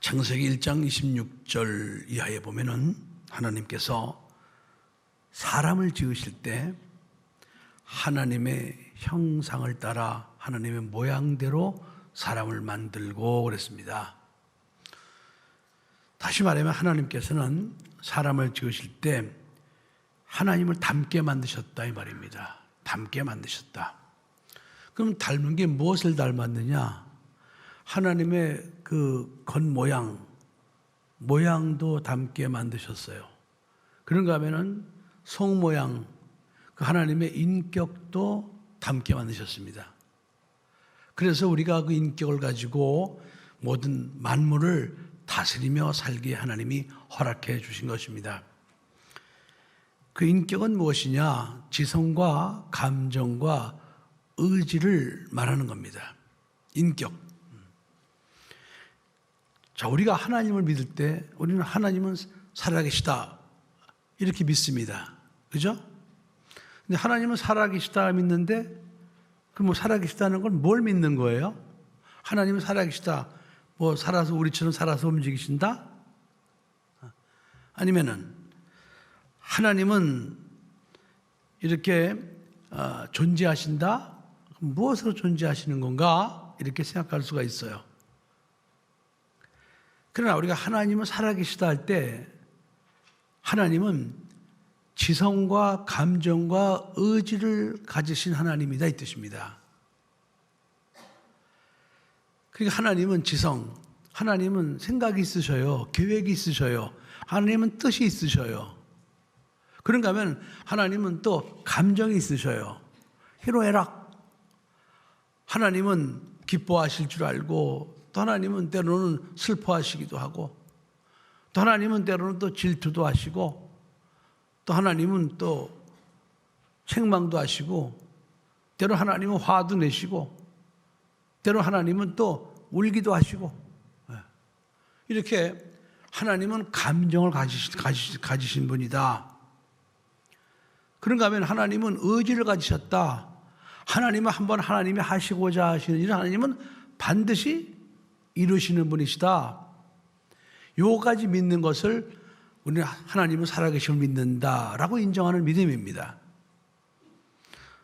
창세기 1장 26절 이하에 보면은 하나님께서 사람을 지으실 때 하나님의 형상을 따라 하나님의 모양대로 사람을 만들고 그랬습니다. 다시 말하면 하나님께서는 사람을 지으실 때 하나님을 닮게 만드셨다 이 말입니다. 닮게 만드셨다. 그럼 닮은 게 무엇을 닮았느냐? 하나님의 그 겉모양, 모양도 닮게 만드셨어요. 그런가 하면은 속모양, 그 하나님의 인격도 닮게 만드셨습니다. 그래서 우리가 그 인격을 가지고 모든 만물을 다스리며 살게 하나님이 허락해 주신 것입니다. 그 인격은 무엇이냐? 지성과 감정과 의지를 말하는 겁니다. 인격. 자, 우리가 하나님을 믿을 때 우리는 하나님은 살아계시다 이렇게 믿습니다. 그죠? 근데 하나님은 살아계시다 믿는데 그 뭐 살아계시다는 건 뭘 믿는 거예요? 하나님은 살아계시다. 뭐 살아서 우리처럼 살아서 움직이신다? 아니면은 하나님은 이렇게 존재하신다? 무엇으로 존재하시는 건가? 이렇게 생각할 수가 있어요. 그러나 우리가 하나님은 살아계시다 할 때 하나님은 지성과 감정과 의지를 가지신 하나님이다 이 뜻입니다. 그러니까 하나님은 지성, 하나님은 생각이 있으셔요. 계획이 있으셔요. 하나님은 뜻이 있으셔요. 그런가 하면 하나님은 또 감정이 있으셔요. 희로애락. 하나님은 기뻐하실 줄 알고 또 하나님은 때로는 슬퍼하시기도 하고 또 하나님은 때로는 또 질투도 하시고 또 하나님은 또 책망도 하시고 때로 하나님은 화도 내시고 때로 하나님은 또 울기도 하시고 이렇게 하나님은 감정을 가지신 분이다. 그런가 하면 하나님은 의지를 가지셨다. 하나님은 한번 하나님이 하시고자 하시는 일을 하나님은 반드시 이루시는 분이시다. 요까지 믿는 것을 우리는 하나님은 살아계심을 믿는다라고 인정하는 믿음입니다.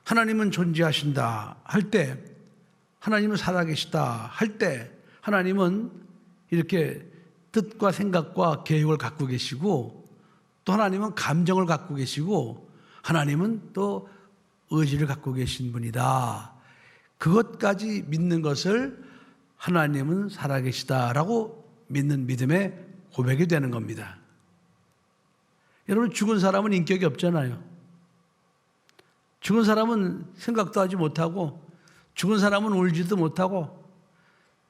하나님은 존재하신다 할 때, 하나님은 살아계시다 할 때, 하나님은 이렇게 뜻과 생각과 계획을 갖고 계시고 또 하나님은 감정을 갖고 계시고 하나님은 또 의지를 갖고 계신 분이다. 그것까지 믿는 것을 하나님은 살아계시다라고 믿는 믿음의 고백이 되는 겁니다. 여러분, 죽은 사람은 인격이 없잖아요. 죽은 사람은 생각도 하지 못하고 죽은 사람은 울지도 못하고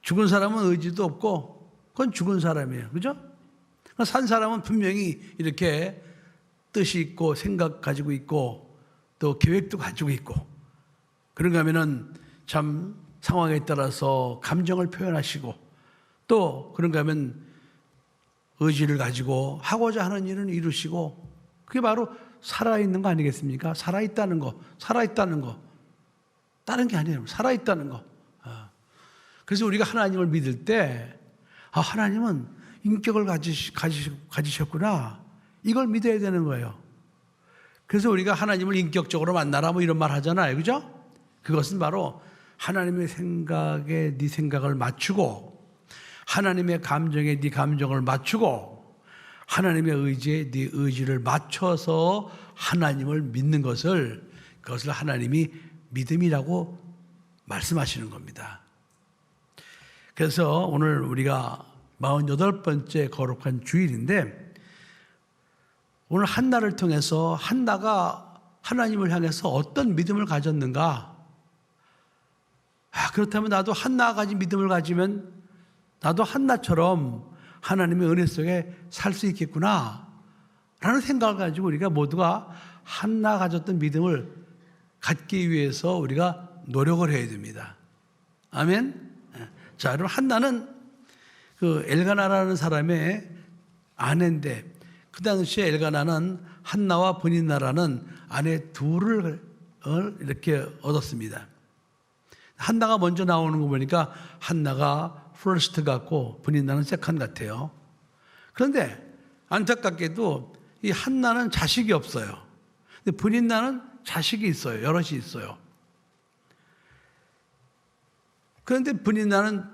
죽은 사람은 의지도 없고 그건 죽은 사람이에요. 그죠? 산 사람은 분명히 이렇게 뜻이 있고 생각 가지고 있고 또 계획도 가지고 있고 그런가 하면은 참 상황에 따라서 감정을 표현하시고 또 그런가 하면 의지를 가지고 하고자 하는 일은 이루시고 그게 바로 살아있는 거 아니겠습니까? 살아있다는 거. 다른 게 아니에요. 살아있다는 거. 그래서 우리가 하나님을 믿을 때 하나님은 인격을 가지셨구나. 이걸 믿어야 되는 거예요. 그래서 우리가 하나님을 인격적으로 만나라 뭐 이런 말 하잖아요. 그죠? 그것은 바로 하나님의 생각에 네 생각을 맞추고 하나님의 감정에 네 감정을 맞추고 하나님의 의지에 네 의지를 맞춰서 하나님을 믿는 것을 그것을 하나님이 믿음이라고 말씀하시는 겁니다. 그래서 오늘 우리가 48번째 거룩한 주일인데 오늘 한나를 통해서 한나가 하나님을 향해서 어떤 믿음을 가졌는가? 그렇다면 나도 한나가 가진 믿음을 가지면 나도 한나처럼 하나님의 은혜 속에 살 수 있겠구나 라는 생각을 가지고 우리가 모두가 한나가 가졌던 믿음을 갖기 위해서 우리가 노력을 해야 됩니다. 아멘. 자, 그럼 한나는 그 엘가나라는 사람의 아내인데 그 당시에 엘가나는 한나와 브니나라는 아내 둘을 이렇게 얻었습니다. 한나가 먼저 나오는 거 보니까 한나가 퍼스트 같고 브닌나는 세컨드 같아요. 그런데 안타깝게도 이 한나는 자식이 없어요. 근데 브닌나는 자식이 있어요. 여럿이 있어요. 그런데 브닌나는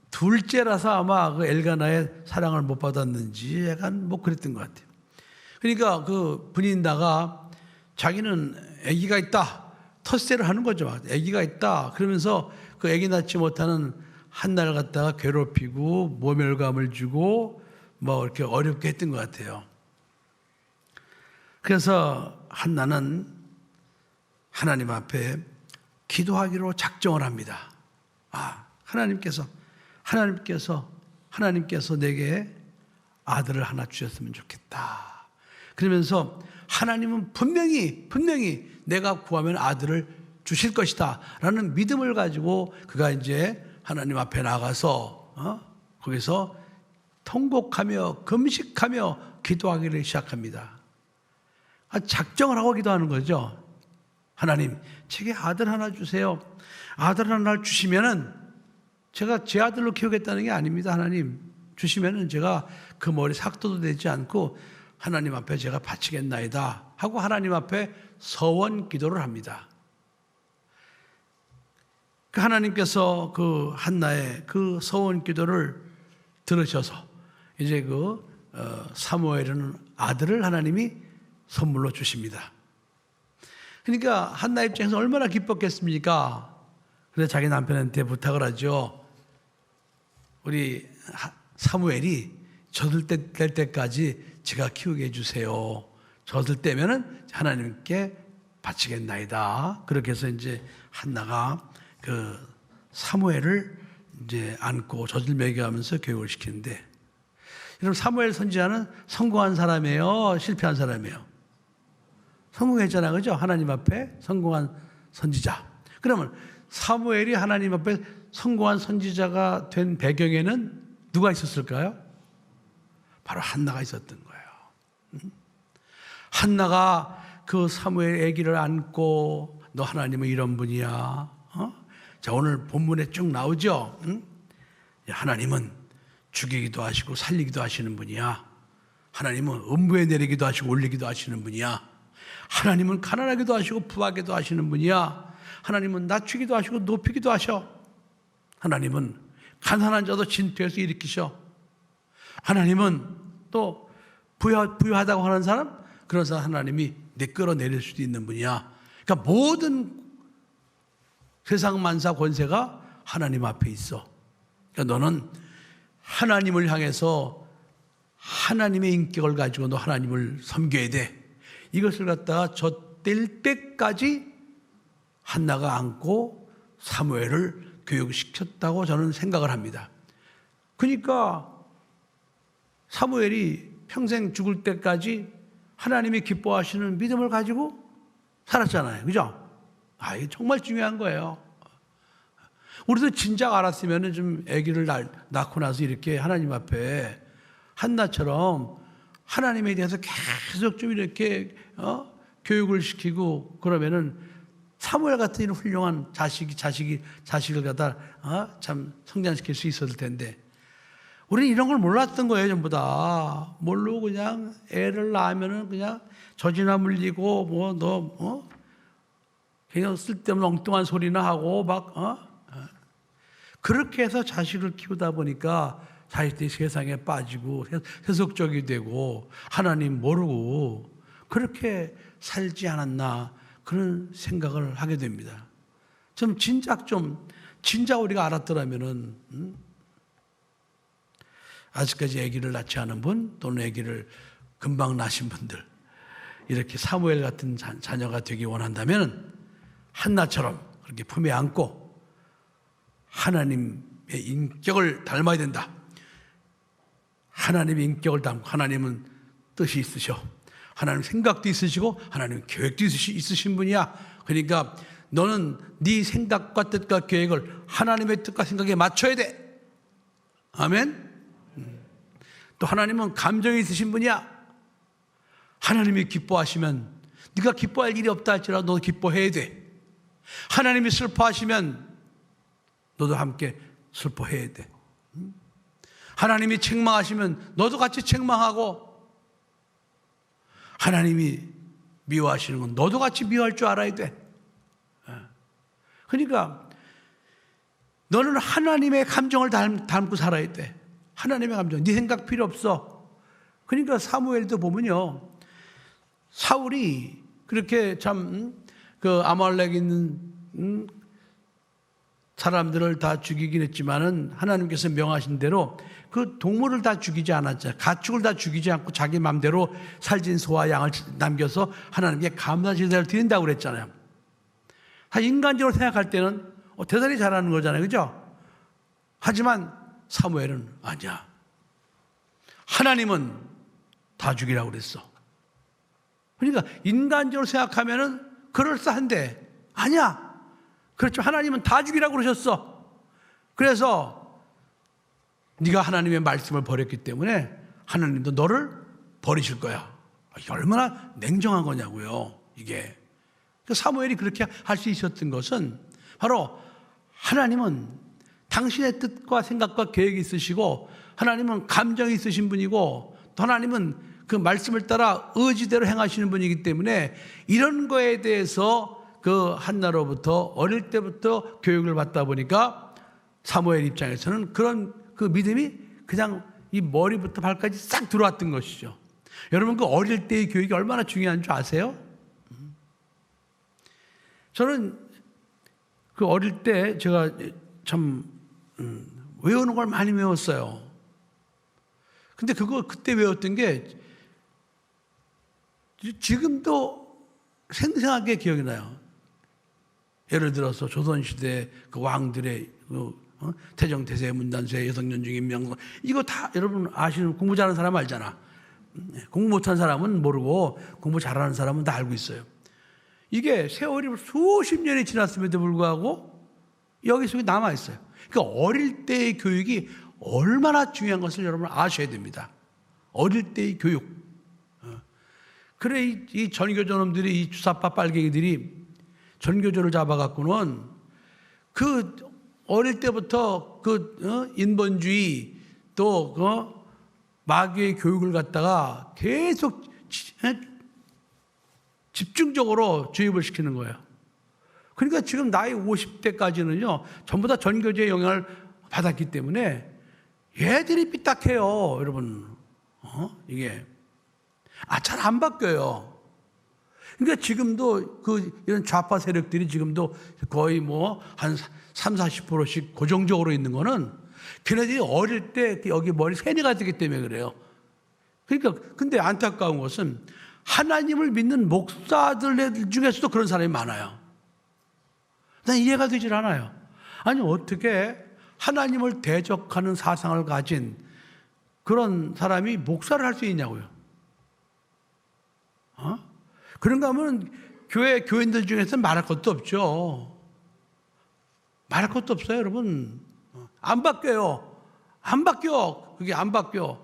둘째라서 아마 그 엘가나의 사랑을 못 받았는지 약간 뭐 그랬던 것 같아요. 그러니까 그 브닌나가 자기는 아기가 있다. 텃세를 하는 거죠. 아기가 있다. 그러면서 그 아기 낳지 못하는 한나를 갖다가 괴롭히고 모멸감을 주고 뭐 이렇게 어렵게 했던 것 같아요. 그래서 한나는 하나님 앞에 기도하기로 작정을 합니다. 하나님께서 내게 아들을 하나 주셨으면 좋겠다. 그러면서 하나님은 분명히 내가 구하면 아들을 주실 것이다 라는 믿음을 가지고 그가 이제 하나님 앞에 나가서 거기서 통곡하며 금식하며 기도하기를 시작합니다. 작정을 하고 기도하는 거죠. 하나님, 제게 아들 하나 주세요. 아들 하나를 주시면은 제가 제 아들로 키우겠다는 게 아닙니다. 하나님 주시면은 제가 그 머리 삭도도 되지 않고 하나님 앞에 제가 바치겠나이다 하고 하나님 앞에 서원 기도를 합니다. 그 하나님께서 그 한나의 그 서원 기도를 들으셔서 이제 그 사무엘은 아들을 하나님이 선물로 주십니다. 그러니까 한나 입장에서 얼마나 기뻤겠습니까? 그래서 자기 남편한테 부탁을 하죠. 우리 사무엘이 젖을 때 될 때까지 제가 키우게 해주세요. 젖을 때면은 하나님께 바치겠나이다. 그렇게 해서 이제 한나가 그 사무엘을 이제 안고 젖을 먹여가면서 교육을 시키는데, 여러분 사무엘 선지자는 성공한 사람이에요? 실패한 사람이에요? 성공했잖아요. 그죠? 하나님 앞에 성공한 선지자. 그러면 사무엘이 하나님 앞에 성공한 선지자가 된 배경에는 누가 있었을까요? 바로 한나가 있었던 거예요. 한나가 그 사무엘 아기를 안고 너 하나님은 이런 분이야. 자, 오늘 본문에 쭉 나오죠. 하나님은 죽이기도 하시고 살리기도 하시는 분이야. 하나님은 음부에 내리기도 하시고 올리기도 하시는 분이야. 하나님은 가난하기도 하시고 부하기도 하시는 분이야. 하나님은 낮추기도 하시고 높이기도 하셔. 하나님은 가난한 자도 진토에서 일으키셔. 하나님은 또 부유하다고 하는 사람, 그런 사람 하나님이 끌어내릴 수도 있는 분이야. 그러니까 모든 세상 만사 권세가 하나님 앞에 있어. 그러니까 너는 하나님을 향해서 하나님의 인격을 가지고 너 하나님을 섬겨야 돼. 이것을 갖다가 젖될 때까지 한나가 안고 사무엘을 교육시켰다고 저는 생각을 합니다. 그러니까 사무엘이 평생 죽을 때까지 하나님이 기뻐하시는 믿음을 가지고 살았잖아요. 그죠? 이게 정말 중요한 거예요. 우리도 진작 알았으면 좀 아기를 낳고 나서 이렇게 하나님 앞에 한나처럼 하나님에 대해서 계속 좀 이렇게 교육을 시키고 그러면은 사무엘 같은 이런 훌륭한 자식을 갖다 참 성장시킬 수 있었을 텐데, 우리는 이런 걸 몰랐던 거예요. 전부 다 모르고 그냥 애를 낳으면은 그냥 젖이나 물리고 그냥 쓸데없는 엉뚱한 소리나 하고 그렇게 해서 자식을 키우다 보니까 자식들이 세상에 빠지고 세속적이 되고 하나님 모르고 그렇게 살지 않았나, 그런 생각을 하게 됩니다. 진작 우리가 알았더라면은 아직까지 아기를 낳지 않은 분 또는 아기를 금방 낳으신 분들, 이렇게 사무엘 같은 자녀가 되기 원한다면 한나처럼 그렇게 품에 안고 하나님의 인격을 닮아야 된다. 하나님의 인격을 닮고, 하나님은 뜻이 있으셔. 하나님 생각도 있으시고 하나님 계획도 있으신 분이야. 그러니까 너는 네 생각과 뜻과 계획을 하나님의 뜻과 생각에 맞춰야 돼. 아멘. 또 하나님은 감정이 있으신 분이야. 하나님이 기뻐하시면 네가 기뻐할 일이 없다 할지라도 너도 기뻐해야 돼. 하나님이 슬퍼하시면 너도 함께 슬퍼해야 돼. 하나님이 책망하시면 너도 같이 책망하고, 하나님이 미워하시는 건 너도 같이 미워할 줄 알아야 돼. 그러니까 너는 하나님의 감정을 담고 살아야 돼. 하나님의 감정. 네 생각 필요 없어. 그러니까 사무엘도 보면요, 사울이 그렇게 참 그 아말렉 있는 사람들을 다 죽이긴 했지만은 하나님께서 명하신 대로 그 동물을 다 죽이지 않았잖아요. 가축을 다 죽이지 않고 자기 마음대로 살진 소와 양을 남겨서 하나님께 감사 제사를 드린다고 그랬잖아요. 다 인간적으로 생각할 때는 대단히 잘하는 거잖아요. 그죠? 하지만 사무엘은 아니야. 하나님은 다 죽이라고 그랬어. 그러니까 인간적으로 생각하면은 그럴싸한데 아니야. 그렇죠. 하나님은 다 죽이라고 그러셨어. 그래서 네가 하나님의 말씀을 버렸기 때문에 하나님도 너를 버리실 거야. 이게 얼마나 냉정한 거냐고요. 이게. 사무엘이 그렇게 할 수 있었던 것은 바로 하나님은 당신의 뜻과 생각과 계획이 있으시고, 하나님은 감정이 있으신 분이고, 또 하나님은 그 말씀을 따라 의지대로 행하시는 분이기 때문에 이런 거에 대해서 그 한나로부터 어릴 때부터 교육을 받다 보니까 사무엘 입장에서는 그런 그 믿음이 그냥 이 머리부터 발까지 싹 들어왔던 것이죠. 여러분, 그 어릴 때의 교육이 얼마나 중요한 줄 아세요? 저는 그 어릴 때 제가 참 외우는 걸 많이 외웠어요. 근데 그거 그때 외웠던 게 지금도 생생하게 기억이 나요. 예를 들어서 조선시대 그 왕들의 태정태세, 문단세, 여성연중, 임명선, 이거 다 여러분 아시는, 공부 잘하는 사람 알잖아. 공부 못한 사람은 모르고 공부 잘하는 사람은 다 알고 있어요. 이게 세월이 수십 년이 지났음에도 불구하고 여기 속에 남아있어요. 그러니까 어릴 때의 교육이 얼마나 중요한 것을 여러분 아셔야 됩니다. 어릴 때의 교육. 그래, 이 전교조 놈들이, 이 주사파 빨갱이들이 전교조를 잡아갖고는 그 어릴 때부터 그 인본주의 또 마귀의 교육을 갖다가 계속 집중적으로 주입을 시키는 거예요. 그러니까 지금 나이 50대까지는요, 전부 다 전교조의 영향을 받았기 때문에 얘들이 삐딱해요, 여러분. 이게. 잘 안 바뀌어요. 그러니까 지금도 이런 좌파 세력들이 지금도 거의 한 30-40%씩 고정적으로 있는 거는 걔네들이 어릴 때 여기 머리 세뇌가 되기 때문에 그래요. 그러니까, 근데 안타까운 것은 하나님을 믿는 목사들 중에서도 그런 사람이 많아요. 난 이해가 되질 않아요. 아니, 어떻게 하나님을 대적하는 사상을 가진 그런 사람이 목사를 할 수 있냐고요. 그런가 하면 교인들 중에서는 말할 것도 없죠. 말할 것도 없어요, 여러분. 안 바뀌어요. 안 바뀌어. 그게 안 바뀌어.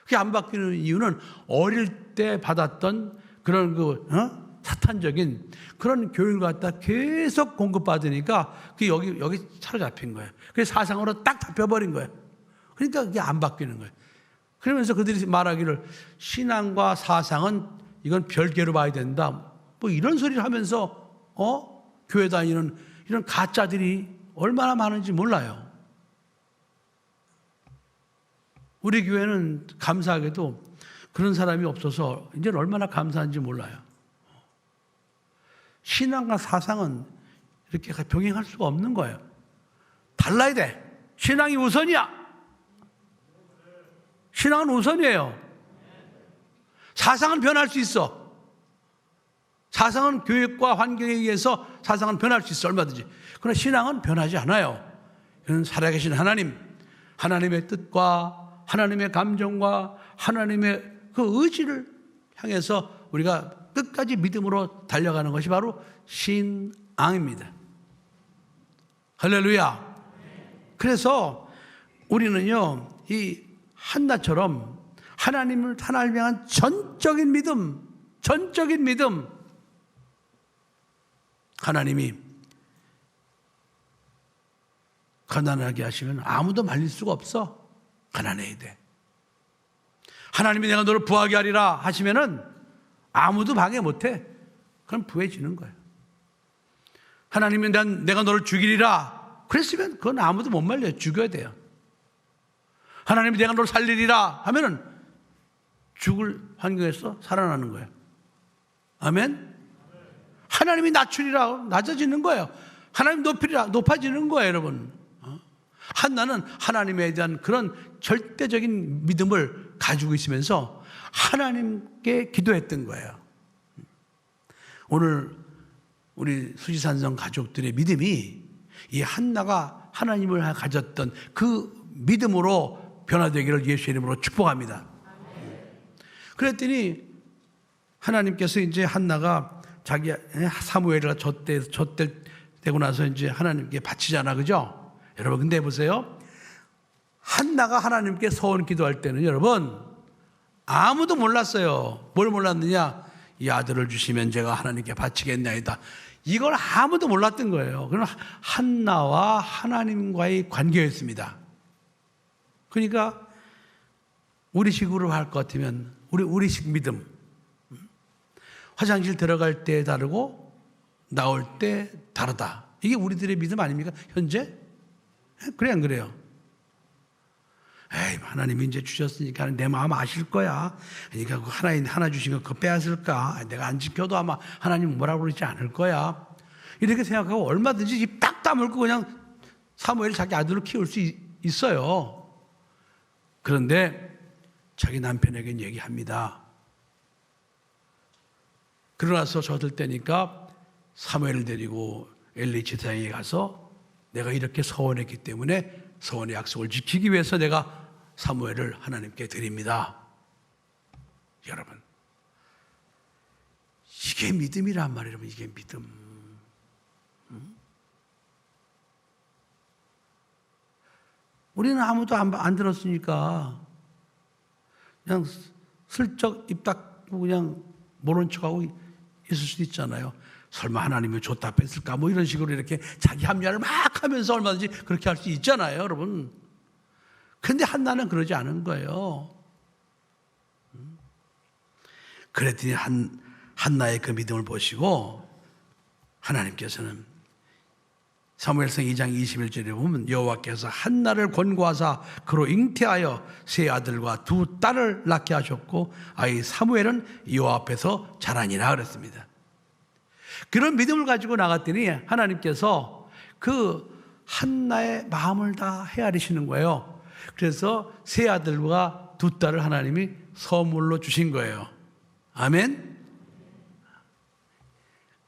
그게 안 바뀌는 이유는 어릴 때 받았던 그런 사탄적인 그런 교육을 갖다 계속 공급받으니까 그게 여기 사로잡힌 거예요. 그래서 사상으로 딱 잡혀버린 거예요. 그러니까 그게 안 바뀌는 거예요. 그러면서 그들이 말하기를 신앙과 사상은 이건 별개로 봐야 된다. 이런 소리를 하면서 교회 다니는 이런 가짜들이 얼마나 많은지 몰라요. 우리 교회는 감사하게도 그런 사람이 없어서 이제는 얼마나 감사한지 몰라요. 신앙과 사상은 이렇게 병행할 수가 없는 거예요. 달라야 돼. 신앙이 우선이야. 신앙은 우선이에요. 사상은 변할 수 있어. 사상은 교육과 환경에 의해서 사상은 변할 수 있어, 얼마든지. 그러나 신앙은 변하지 않아요. 이건 살아계신 하나님, 하나님의 뜻과 하나님의 감정과 하나님의 그 의지를 향해서 우리가 끝까지 믿음으로 달려가는 것이 바로 신앙입니다. 할렐루야. 그래서 우리는요, 이 한나처럼 하나님을 향한 전적인 믿음, 하나님이 가난하게 하시면 아무도 말릴 수가 없어. 가난해야 돼. 하나님이 내가 너를 부하게 하리라 하시면은 아무도 방해 못해. 그럼 부해지는 거예요. 하나님이 내가 너를 죽이리라 그랬으면 그건 아무도 못 말려요. 죽여야 돼요. 하나님이 내가 너를 살리리라 하면은 죽을 환경에서 살아나는 거예요. 아멘? 하나님이 낮추리라 낮아지는 거예요. 하나님 높이리라 높아지는 거예요, 여러분. 한나는 하나님에 대한 그런 절대적인 믿음을 가지고 있으면서 하나님께 기도했던 거예요. 오늘 우리 수지산성 가족들의 믿음이 이 한나가 하나님을 가졌던 그 믿음으로 변화되기를 예수의 이름으로 축복합니다. 그랬더니 하나님께서 이제 한나가 자기 사무엘을 젖되고 나서 이제 하나님께 바치잖아, 그죠? 여러분, 근데 보세요. 한나가 하나님께 서원 기도할 때는 여러분 아무도 몰랐어요. 뭘 몰랐느냐? 이 아들을 주시면 제가 하나님께 바치겠나이다. 이걸 아무도 몰랐던 거예요. 그럼 한나와 하나님과의 관계였습니다. 그러니까 우리식으로 할 것 같으면 우리식 믿음. 화장실 들어갈 때 다르고 나올 때 다르다. 이게 우리들의 믿음 아닙니까? 현재? 그래 안 그래요? 에이, 하나님이 이제 주셨으니까 내 마음 아실 거야. 그러니까 하나 주신 거 그거 빼앗을까? 내가 안 지켜도 아마 하나님 뭐라고 그러지 않을 거야. 이렇게 생각하고 얼마든지 입 딱 다물고 그냥 사무엘이 자기 아들을 키울 수 있어요. 그런데 자기 남편에게 얘기합니다. 그러나서 젖을 때니까 사무엘을 데리고 엘리 제사장에게 가서 내가 이렇게 서원했기 때문에 서원의 약속을 지키기 위해서 내가 사무엘을 하나님께 드립니다. 여러분, 이게 믿음이란 말이에요. 여러분, 이게 믿음. 우리는 아무도 안 들었으니까 그냥 슬쩍 입 닫고 그냥 모른 척하고 있을 수도 있잖아요. 설마 하나님이 줬다 뺐을까? 뭐 이런 식으로 이렇게 자기 합리화를 막 하면서 얼마든지 그렇게 할 수 있잖아요, 여러분. 근데 한나는 그러지 않은 거예요. 그랬더니 한나의 그 믿음을 보시고 하나님께서는 사무엘상 2장 21절에 보면 여호와께서 한나를 권고하사 그로 잉태하여 세 아들과 두 딸을 낳게 하셨고 아이 사무엘은 여호와 앞에서 자라니라 그랬습니다. 그런 믿음을 가지고 나갔더니 하나님께서 그 한나의 마음을 다 헤아리시는 거예요. 그래서 세 아들과 두 딸을 하나님이 선물로 주신 거예요. 아멘.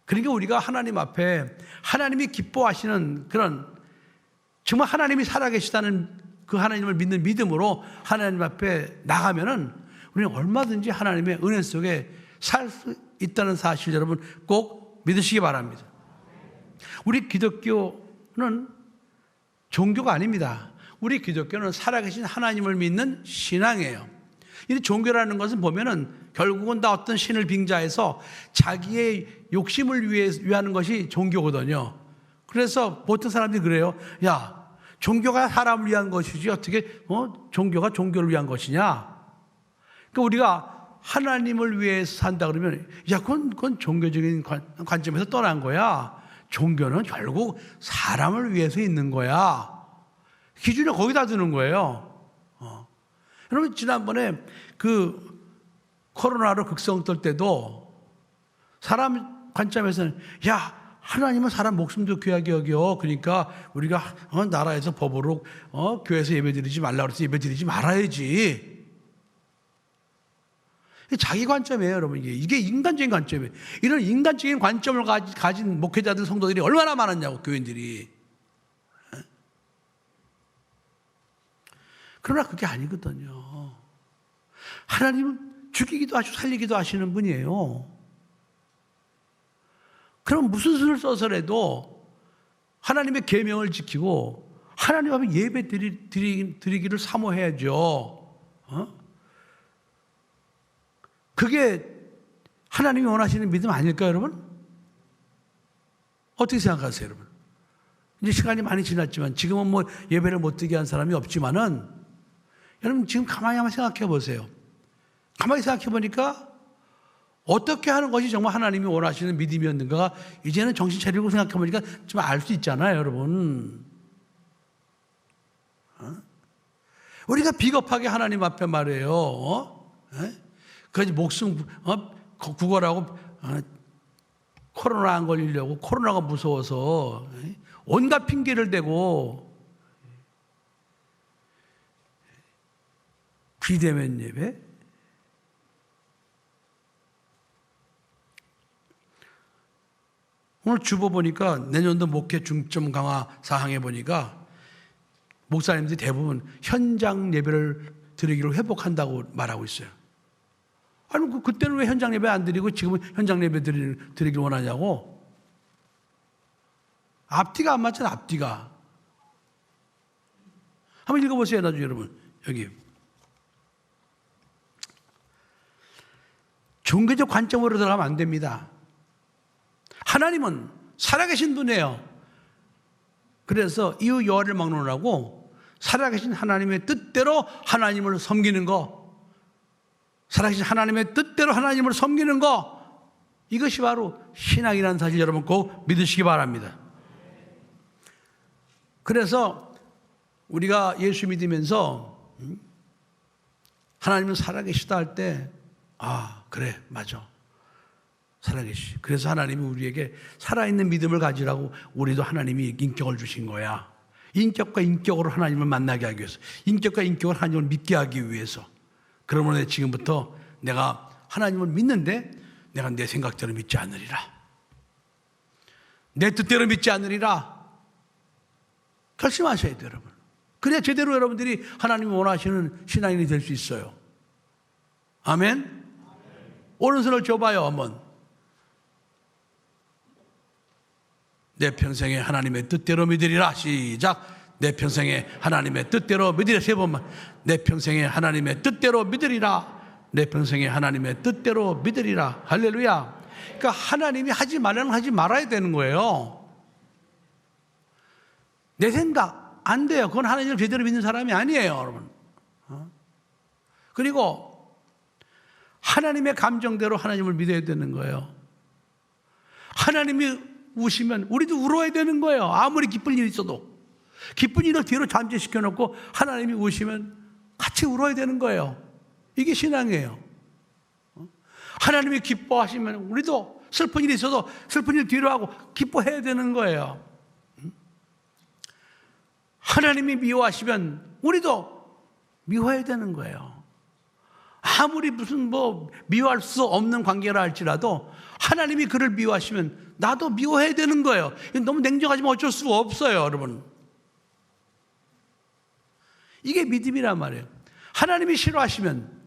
그러니까 우리가 하나님 앞에 하나님이 기뻐하시는 그런 정말 하나님이 살아계시다는 그 하나님을 믿는 믿음으로 하나님 앞에 나가면은 우리는 얼마든지 하나님의 은혜 속에 살 수 있다는 사실 여러분 꼭 믿으시기 바랍니다. 우리 기독교는 종교가 아닙니다. 우리 기독교는 살아계신 하나님을 믿는 신앙이에요. 이 종교라는 것은 보면은 결국은 다 어떤 신을 빙자해서 자기의 욕심을 위하는 것이 종교거든요. 그래서 보통 사람들이 그래요. 야, 종교가 사람을 위한 것이지 어떻게 종교가 종교를 위한 것이냐? 그러니까 우리가 하나님을 위해서 산다 그러면 야, 그건 종교적인 관점에서 떠난 거야. 종교는 결국 사람을 위해서 있는 거야. 기준을 거기다 두는 거예요. 여러분 지난번에 그 코로나로 극성 떨 때도 사람 관점에서는 야, 하나님은 사람 목숨도 귀하게 여겨. 그러니까 우리가 나라에서 법으로 교회에서 예배드리지 말라고 해서 예배드리지 말아야지. 자기 관점이에요, 여러분. 이게 인간적인 관점이에요. 이런 인간적인 관점을 가진 목회자들, 성도들이 얼마나 많았냐고, 교인들이. 그러나 그게 아니거든요. 하나님은 죽이기도 하시고 살리기도 하시는 분이에요. 그럼 무슨 수를 써서라도 하나님의 계명을 지키고 하나님 앞에 예배 드리기를 사모해야죠. 그게 하나님이 원하시는 믿음 아닐까요, 여러분? 어떻게 생각하세요, 여러분? 이제 시간이 많이 지났지만 지금은 뭐 예배를 못 드게 한 사람이 없지만은 여러분 지금 가만히 한번 생각해 보세요. 가만히 생각해 보니까 어떻게 하는 것이 정말 하나님이 원하시는 믿음이었는가가 이제는 정신 차리고 생각해 보니까 좀 알 수 있잖아요, 여러분. 우리가 비겁하게 하나님 앞에 말해요. 그래서 목숨 구걸하고 코로나 안 걸리려고 코로나가 무서워서 온갖 핑계를 대고 비대면 예배? 오늘 주보 보니까 내년도 목회 중점 강화 사항에 보니까 목사님들이 대부분 현장 예배를 드리기로 회복한다고 말하고 있어요. 아니 그때는 왜 현장 예배 안 드리고 지금은 현장 예배 드리길 원하냐고. 앞뒤가 안 맞잖아, 앞뒤가. 한번 읽어보세요, 나중에 여러분. 여기. 종교적 관점으로 들어가면 안 됩니다. 하나님은 살아계신 분이에요. 그래서 이후 여호와를 막론하고 살아계신 하나님의 뜻대로 하나님을 섬기는 거, 살아계신 하나님의 뜻대로 하나님을 섬기는 거, 이것이 바로 신앙이라는 사실 여러분 꼭 믿으시기 바랍니다. 그래서 우리가 예수 믿으면서 하나님은 살아계시다 할 때 그래, 맞아, 살아계시. 그래서 하나님이 우리에게 살아있는 믿음을 가지라고 우리도 하나님이 인격을 주신 거야. 인격과 인격으로 하나님을 만나게 하기 위해서, 인격과 인격으로 하나님을 믿게 하기 위해서. 그러므로 지금부터 내가 하나님을 믿는데 내가 내 생각대로 믿지 않으리라, 내 뜻대로 믿지 않으리라 결심하셔야 돼요, 여러분. 그래야 제대로 여러분들이 하나님이 원하시는 신앙인이 될 수 있어요. 아멘. 오른손을 줘봐요, 한번. 내 평생에 하나님의 뜻대로 믿으리라. 시작. 내 평생에 하나님의 뜻대로 믿으리라. 세 번만. 내 평생에 하나님의 뜻대로 믿으리라. 내 평생에 하나님의 뜻대로 믿으리라. 할렐루야. 그러니까 하나님이 하지 말라는 하지 말아야 되는 거예요. 내 생각 안 돼요. 그건 하나님을 제대로 믿는 사람이 아니에요, 여러분. 그리고 하나님의 감정대로 하나님을 믿어야 되는 거예요. 하나님이 우시면 우리도 울어야 되는 거예요. 아무리 기쁜 일이 있어도. 기쁜 일을 뒤로 잠재시켜 놓고 하나님이 우시면 같이 울어야 되는 거예요. 이게 신앙이에요. 하나님이 기뻐하시면 우리도 슬픈 일이 있어도 슬픈 일 뒤로 하고 기뻐해야 되는 거예요. 하나님이 미워하시면 우리도 미워해야 되는 거예요. 아무리 무슨 미워할 수 없는 관계라 할지라도 하나님이 그를 미워하시면 나도 미워해야 되는 거예요. 너무 냉정하지만 어쩔 수가 없어요, 여러분. 이게 믿음이란 말이에요. 하나님이 싫어하시면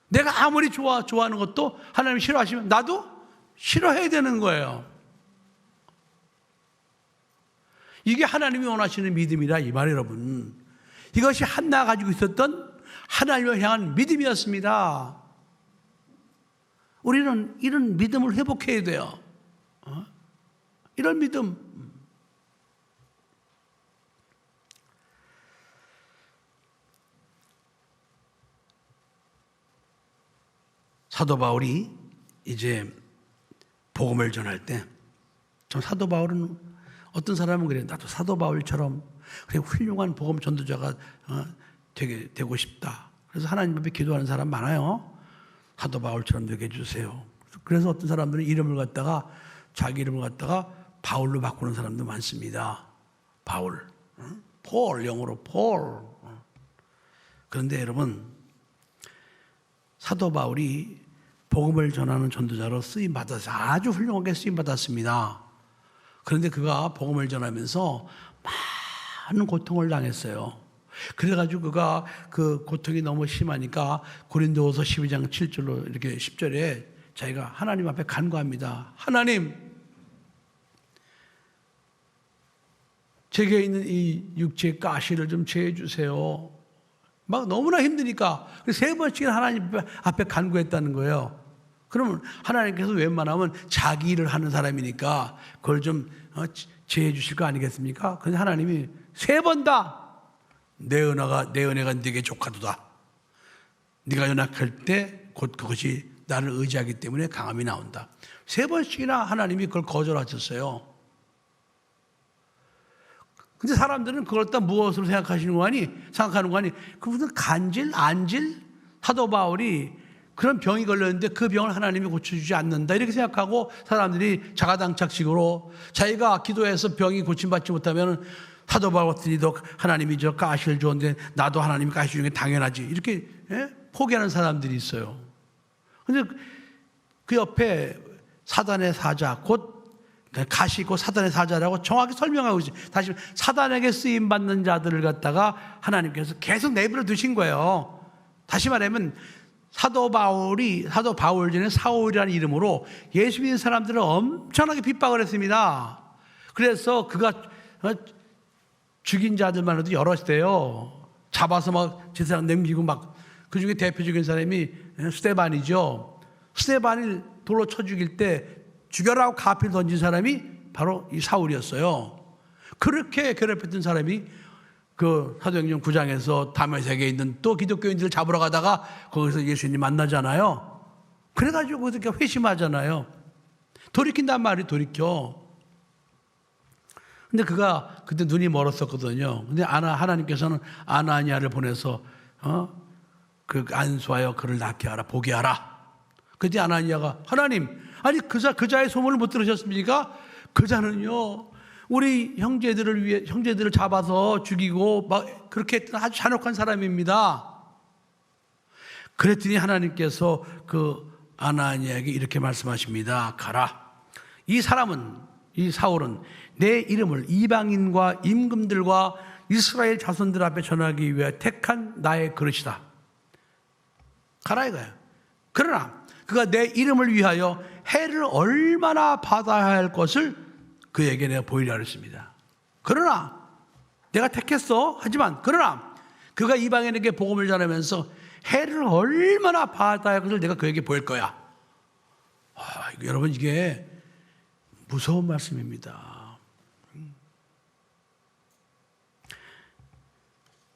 내가 아무리 좋아하는 것도 하나님이 싫어하시면 나도 싫어해야 되는 거예요. 이게 하나님이 원하시는 믿음이라 이 말이에요, 여러분. 이것이 한나가 가지고 있었던 하나님을 향한 믿음이었습니다. 우리는 이런 믿음을 회복해야 돼요. 이런 믿음. 사도 바울이 이제 복음을 전할 때, 좀 사도 바울은 어떤 사람은 그래요. 나도 사도 바울처럼 그래 훌륭한 복음 전도자가 되고 싶다. 그래서 하나님 앞에 기도하는 사람 많아요. 사도 바울처럼 되게 해주세요. 그래서 어떤 사람들은 자기 이름을 갖다가 바울로 바꾸는 사람도 많습니다. 바울, 폴, 영어로 폴. 그런데 여러분, 사도 바울이 복음을 전하는 전도자로 쓰임받아서 아주 훌륭하게 쓰임받았습니다. 그런데 그가 복음을 전하면서 많은 고통을 당했어요. 그래가지고 그가 그 고통이 너무 심하니까 고린도후서 12장 7절로 이렇게 10절에 자기가 하나님 앞에 간구합니다. 하나님, 제게 있는 이 육체의 가시를 좀 제해 주세요. 막 너무나 힘드니까 3번씩이나 하나님 앞에 간구했다는 거예요. 그러면 하나님께서 웬만하면 자기 일을 하는 사람이니까 그걸 좀 제해 주실 거 아니겠습니까? 그런데 하나님이 3번 다 내 은혜가 네게 족하도다. 네가 연약할 때 곧 그것이 나를 의지하기 때문에 강함이 나온다. 3번씩이나 하나님이 그걸 거절하셨어요. 근데 사람들은 그걸 다 무엇으로 생각하는 거 아니? 그분은 안질? 사도 바울이 그런 병이 걸렸는데 그 병을 하나님이 고쳐주지 않는다 이렇게 생각하고 사람들이 자가당착식으로 자기가 기도해서 병이 고침받지 못하면 사도 바울 같은 이도 하나님이 저 가시를 주었는데 나도 하나님이 가시 주는 게 당연하지 이렇게 포기하는 사람들이 있어요. 근데 그 옆에 사단의 사자 곧 가시 곧 사단의 사자라고 정확히 설명하고 있어요. 다시 사단에게 쓰임 받는 자들을 갖다가 하나님께서 계속 내버려 두신 거예요. 다시 말하면 사도 바울 전에 사울이라는 이름으로 예수 믿는 사람들을 엄청나게 핍박을 했습니다. 그래서 그가 죽인 자들만 해도 여럿이대요. 잡아서 막 제사장 넘기고 막 그 중에 대표적인 사람이 스데반이죠. 스데반을 돌로 쳐 죽일 때 죽여라고 가피를 던진 사람이 바로 이 사울이었어요. 그렇게 괴롭혔던 사람이 그 사도행전 9장에서 다메섹에 있는 또 기독교인들을 잡으러 가다가 거기서 예수님 만나잖아요. 그래가지고 그렇게 회심하잖아요. 돌이킨단 말이 돌이켜. 근데 그가 그때 눈이 멀었었거든요. 근데 하나님께서는 아나니아를 보내서 그 안수하여 그를 낫게 하라, 보게 하라. 그때 아나니아가 하나님, 아니 그 자의 소문을 못 들으셨습니까? 그 자는요. 우리 형제들을 잡아서 죽이고 막 그렇게 했던 아주 잔혹한 사람입니다. 그랬더니 하나님께서 그 아나니아에게 이렇게 말씀하십니다. 가라. 이 사울은 내 이름을 이방인과 임금들과 이스라엘 자손들 앞에 전하기 위해 택한 나의 그릇이다. 가라 이거야. 그러나 그가 내 이름을 위하여 해를 얼마나 받아야 할 것을 그에게 내가 보이려 했습니다. 그러나 내가 택했어. 하지만 그러나 그가 이방인에게 복음을 전하면서 해를 얼마나 받아야 할 것을 내가 그에게 보일 거야. 여러분 이게 무서운 말씀입니다.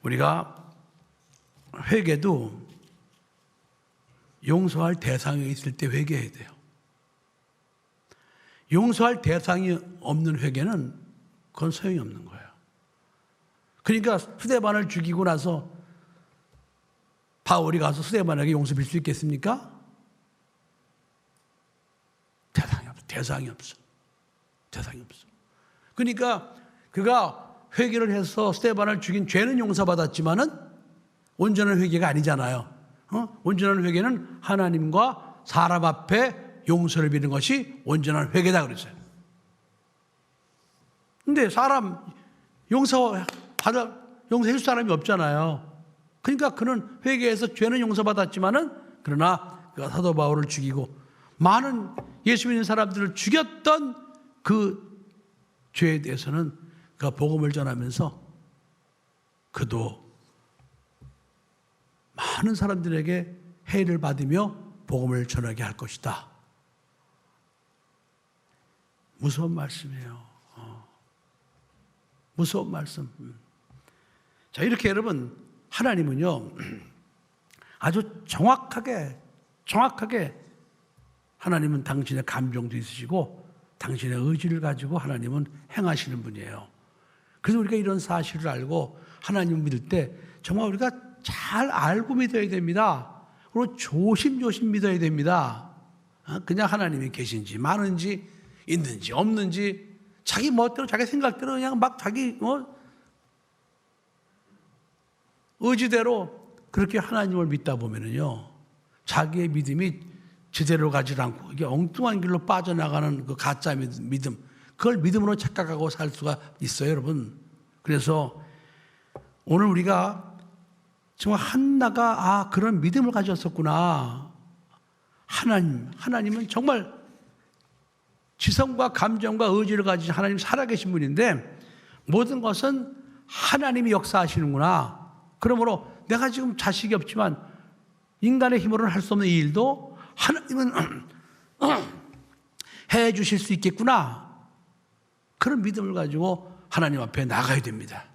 우리가 회개도 용서할 대상이 있을 때 회개해야 돼요. 용서할 대상이 없는 회개는 그건 소용이 없는 거예요. 그러니까 스데반을 죽이고 나서 바울이 가서 스데반에게 용서 빌 수 있겠습니까? 대상이 없어. 그러니까 그가 회개를 해서 스데반을 죽인 죄는 용서받았지만은 온전한 회개가 아니잖아요. 온전한 회개는 하나님과 사람 앞에 용서를 비는 것이 온전한 회개다 그랬어요. 근데 사람 용서해 줄 사람이 없잖아요. 그러니까 그는 회개해서 죄는 용서받았지만은 그러나 그가 사도 바울을 죽이고 많은 예수 믿는 사람들을 죽였던 그 죄에 대해서는 그가 복음을 전하면서 그도 많은 사람들에게 해를 받으며 복음을 전하게 할 것이다. 무서운 말씀이에요. 무서운 말씀. 자, 이렇게 여러분, 하나님은요, 아주 정확하게 하나님은 당신의 감정도 있으시고 당신의 의지를 가지고 하나님은 행하시는 분이에요. 그래서 우리가 이런 사실을 알고 하나님을 믿을 때 정말 우리가 잘 알고 믿어야 됩니다. 그리고 조심조심 믿어야 됩니다. 그냥 하나님이 계신지 많은지 있는지 없는지 자기 멋대로 자기 생각대로 그냥 막 자기 의지대로 그렇게 하나님을 믿다 보면은요 자기의 믿음이 제대로 가지 않고 이게 엉뚱한 길로 빠져나가는 그 가짜 믿음 그걸 믿음으로 착각하고 살 수가 있어요, 여러분. 그래서 오늘 우리가 정말 한나가 그런 믿음을 가졌었구나. 하나님은 정말 지성과 감정과 의지를 가진 하나님 살아계신 분인데 모든 것은 하나님이 역사하시는구나. 그러므로 내가 지금 자식이 없지만 인간의 힘으로는 할 수 없는 이 일도 하나님은 해 주실 수 있겠구나. 그런 믿음을 가지고 하나님 앞에 나가야 됩니다.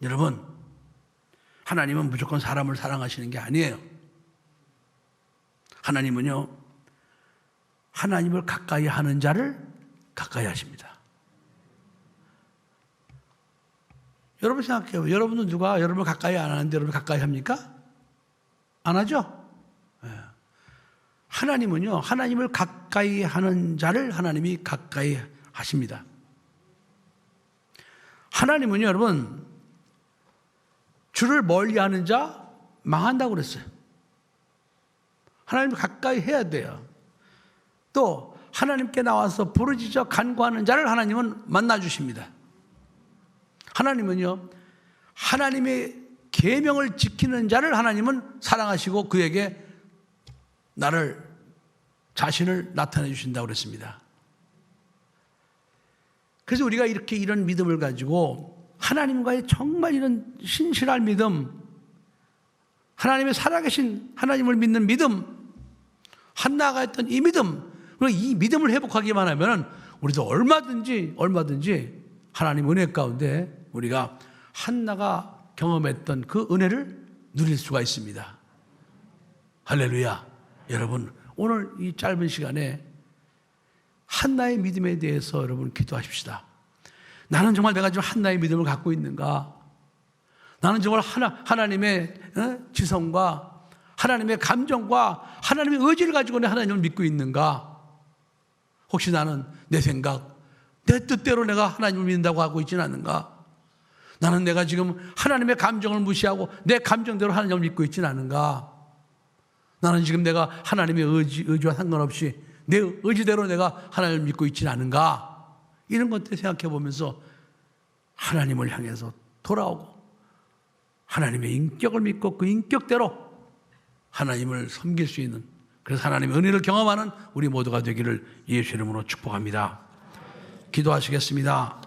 여러분, 하나님은 무조건 사람을 사랑하시는 게 아니에요. 하나님은요, 하나님을 가까이 하는 자를 가까이 하십니다. 여러분 생각해요. 여러분은 누가 여러분을 가까이 안 하는데 여러분 가까이 합니까? 안 하죠? 하나님은요, 하나님을 가까이 하는 자를 하나님이 가까이 하십니다. 하나님은요, 여러분, 주를 멀리 하는 자 망한다고 그랬어요. 하나님을 가까이 해야 돼요. 또 하나님께 나와서 부르짖어 간구하는 자를 하나님은 만나주십니다. 하나님은요, 하나님의 계명을 지키는 자를 하나님은 사랑하시고 그에게 자신을 나타내 주신다고 그랬습니다. 그래서 우리가 이렇게 이런 믿음을 가지고 하나님과의 정말 이런 신실한 믿음, 하나님의 살아계신 하나님을 믿는 믿음, 한나가 했던 이 믿음, 그리고 이 믿음을 회복하기만 하면 우리도 얼마든지 하나님 은혜 가운데 우리가 한나가 경험했던 그 은혜를 누릴 수가 있습니다. 할렐루야. 여러분, 오늘 이 짧은 시간에 한나의 믿음에 대해서 여러분 기도하십시다. 나는 정말 내가 지금 한나의 믿음을 갖고 있는가? 나는 정말 하나님의 지성과 하나님의 감정과 하나님의 의지를 가지고 내 하나님을 믿고 있는가? 혹시 나는 내 생각, 내 뜻대로 내가 하나님을 믿는다고 하고 있지는 않은가? 나는 내가 지금 하나님의 감정을 무시하고 내 감정대로 하나님을 믿고 있지는 않은가? 나는 지금 내가 하나님의 의지와 상관없이 내 의지대로 내가 하나님을 믿고 있지는 않은가? 이런 것들 생각해 보면서 하나님을 향해서 돌아오고 하나님의 인격을 믿고 그 인격대로 하나님을 섬길 수 있는, 그래서 하나님의 은혜를 경험하는 우리 모두가 되기를 예수 이름으로 축복합니다. 기도하시겠습니다.